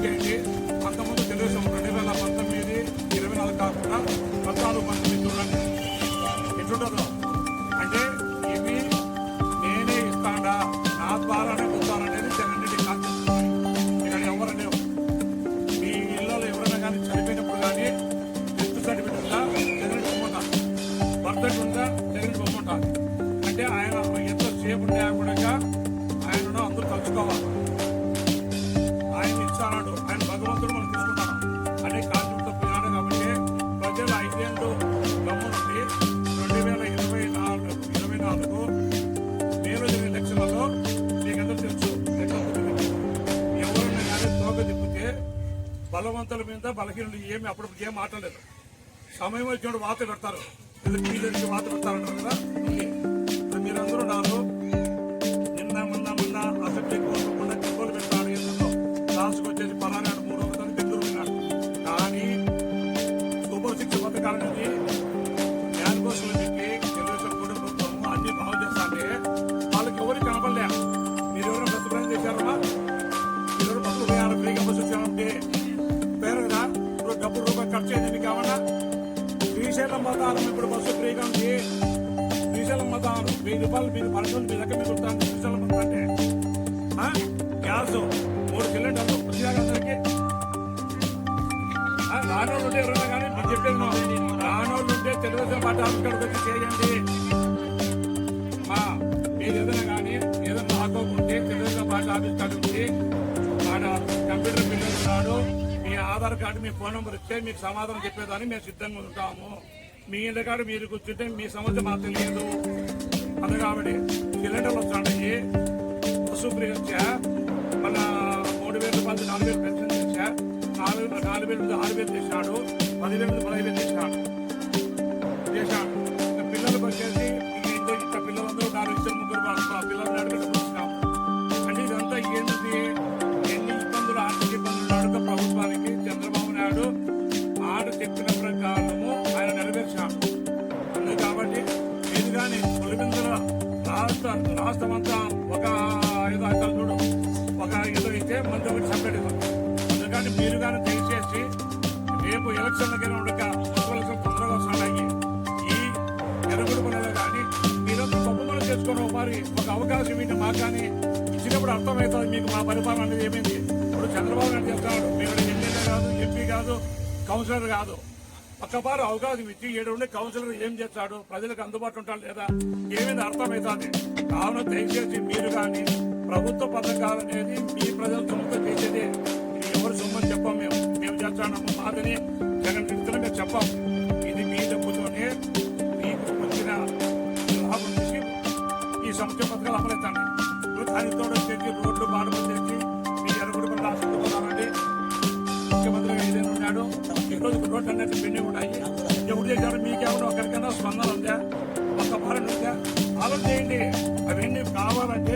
చేయండి. అంతకుముందు తెలుగుదేశం 2019, 24 కాకుండా 14 మంది చూడండి ఎట్లుంటుందో. అంటే ఇవి నేనే ఇస్తాడా, నా ద్వారానే పొందాలనేది జగన్ రెడ్డి కాన్సెప్ట్. ఇక్కడ ఎవరనే మీ ఇళ్ళలో ఎవరైనా కానీ చనిపోయినప్పుడు కానీ డెత్ సర్టిఫికెట్ ఉందా జగన్ రెడ్డి బొమ్మంటారు, బర్త్ ఉందా జగన్ రెడ్డి బొమ్మంటారు. అంటే ఆయన ఎంతో సేపు ఉండగా ఆయనను అందరూ తలుచుకోవాలి. ఆయన ఇచ్చాడు, ఆయన భగవంతుడు మనం తీసుకుంటాను అనే కాన్సెప్ట్తో పోయినాడు. కాబట్టి ప్రజలు 5 ఏళ్ళు గమ్ము నుండి 2024 మేలో జరిగిన ఎలక్షన్లలో మీకందరూ తెలుసు ఎవరైనా కానీ తోక తిప్పితే బలవంతుల మీద బలహీనులు ఏమి అప్పుడు ఏం మాట్లాడలేదు. సమయం వచ్చినప్పుడు వాత పెడతారు, టీచర్కి వాత పెడతారంటారు కదా. మీరందరూ నాలో నిన్న మొన్న అసెంబ్లీ కోరుకోకుండా చిక్కులు పెట్టాడు. ఎందుకో లాస్ట్కి వచ్చేసి పలానాడు 3 రోజులు బెంగళూరు ఉన్నాడు. కానీ సూపర్ 6 పథకాలనేది జ్ఞాన కోసం పెట్టి తెలుగుదేశం కూడా ప్రభుత్వం అన్ని బాగు చేస్తా అంటే వాళ్ళకి ఎవరికి కనపడలే. మీరు ఎవరైనా బస్సు ప్రయాణం చేశారా? మీరు ఎవరు బస్సు పోయారు? ఫ్రీగా బస్సు వచ్చారంటే పేరు కదా. ఇప్పుడు డబ్బు రూపాయి ఖర్చు అయింది మీకు కావాలా? శ్రీశైలం మతారం ఇప్పుడు బస్సు ఫ్రీగా ఉంది. శ్రీశైలం మతారం 1000 రూపాయలు మీరు పనులు మీ దగ్గర మిగులుతాను. శ్రీశైలం మతం అంటే గ్యాస్ 3 సిలిండర్లు వచ్చినా అందరికి రానోళ్ళు ఉంటే ఎవరైనా కానీ మీరు చెప్పేది రానోళ్ళు ఉంటే తెలుగుదేశం పార్టీ ఆఫీస్ కాడికి వచ్చి చేయండి. మీరు ఏదైనా కానీ ఏదైనా ఆకోకుంటే తెలుగుదేశం పార్టీ ఆఫీస్ కాడికి వచ్చి ఆడ కంప్యూటర్ బిల్లు ఉన్నాడు, మీ ఆధార్ కార్డు మీ ఫోన్ నెంబర్ ఇస్తే మీకు సమాధానం చెప్పేదాన్ని మేము సిద్ధంగా ఉంటాము. మీ ఇంటి కాడ మీరు కూర్చుంటే మీ సమస్య మాకు తెలియదు. అందుకు కాబట్టి సిలిండర్లు వస్తాయి, బస్సు ఫ్రీ వచ్చా, మన 3000 రూపాయలు 4000 పెన్షన్ చేశా, 4000 నుంచి 6000 చేశాడు, 10,000 నుంచి 15,000 చేశాడు. పిల్లలకు వచ్చేసి ఇంట్లో ఇట్లా పిల్లలందరూ 4 పిల్లలు నడుపుతున్నాము. అంటే ఇదంతా ఏంటి, ఎన్ని ఇబ్బందులు, ఆర్థిక ఇబ్బందులు అడుగు ప్రభుత్వానికి చంద్రబాబు నాయుడు మాట చెప్పిన ప్రకారము ఆయన నెరవేర్చాడు. అందుకు కాబట్టి మీరు కానీ పులిబిందుల రాష్ట్రం అంతా ఒక 5 అక్కలు చూడు, ఒక ఏదో ఇస్తే మంది ఒకటి సపరేట్ ఇవ్వాలి. అందుకని మీరు కానీ దయచేసి రేపు ఎలక్షన్లకైనా ఉండక మున్సిపల్ తొందరగా వస్తున్నాయి. ఈ ఎరగుడు పనులు కానీ మీరంతా గొప్ప పనులు చేసుకుని మరి ఒక అవకాశం ఏంటి మాకు కానీ ఇచ్చినప్పుడు అర్థమవుతుంది మీకు మా పరిపాలన అనేది ఏమైంది. ఇప్పుడు చంద్రబాబు నాయుడు చెప్తున్నాడు, మేము ఎమ్మెల్యే కాదు, ఎంపీ కాదు, కౌన్సిలర్ కాదు. ఒక్కపారు అవకాశం ఇచ్చి 7 ఉండే కౌన్సిలర్ ఏం చేస్తాడు, ప్రజలకు అందుబాటులో ఉంటాడు లేదా ఏమైంది అర్థమవుతుంది. కావున దయచేసి మీరు కానీ ప్రభుత్వ పథకాలు అనేది మీ ప్రజల సొమ్ముతో చేసేది. ఇది ఎవరు సొమ్మని చెప్పాం, మేము చేస్తాము మాదని జగన్ రెడ్డితో మేము చెప్పాం. ఇది మీ డబ్బుతోనే మీకు వచ్చిన లాభం చేసి ఈ సంక్షేమ పథకాలు అమలవుతాయి. దానితో వచ్చేసి రోడ్లు బాడులు చేసి మీ ఎరుగుడు పనులు ఆశిస్తున్నారండి. ముఖ్యమంత్రిగా ఏదైనా ఉన్నాడు, ఈ రోజు రోడ్లు అన్నీ పెండింగ్ ఉన్నాయి. ఎవరు చేశారు? మీకేమన్నా ఒకరికైనా స్పందన ఉందా, ఒక పాలన ఉందా? ఆలోచన చేయండి. అవన్నీ కావాలంటే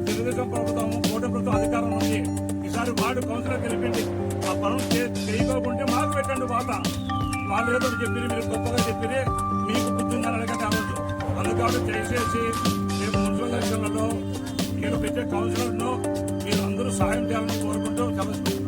తెలుగుదేశం ప్రభుత్వం, కూటమి ప్రభుత్వం అధికారం ఉంది. ఈసారి వార్డు కౌన్సిలర్ గెలిపిండి. ఆ పనులు చేయకోకుంటే మాకు పెట్టండి. వాళ్ళు ఏదో చెప్పి మీరు గొప్పగా చెప్పి మీకు బుద్ధి ఉందని అడగండి ఆ రోజు. అందుకని దయచేసి రేపు మున్సిపల్ ఎలక్షన్లలో మీరు పెట్టే కౌన్సిలర్ను మీరు అందరూ సాయం చేయాలని కోరుకుంటూ చదువుకుంటున్నారు.